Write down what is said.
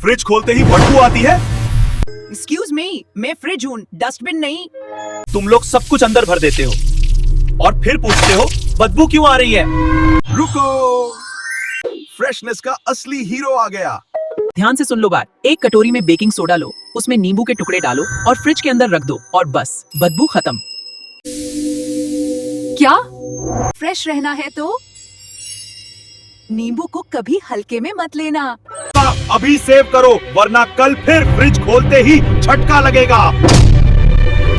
Fridge खोलते ही बदबू आती है। एक्सक्यूज मी, मैं फ्रिज हूँ, डस्टबिन नहीं। तुम लोग सब कुछ अंदर भर देते हो और फिर पूछते हो बदबू क्यों आ रही है। रुको, फ्रेशनेस का असली हीरो आ गया। ध्यान से सुन लो बात। एक कटोरी में बेकिंग सोडा लो, उसमें नींबू के टुकड़े डालो और फ्रिज के अंदर रख दो और बस बदबू खत्म। क्या फ्रेश रहना है तो नींबू को कभी हल्के में मत लेना। अभी सेव करो वरना कल फिर फ्रिज खोलते ही झटका लगेगा।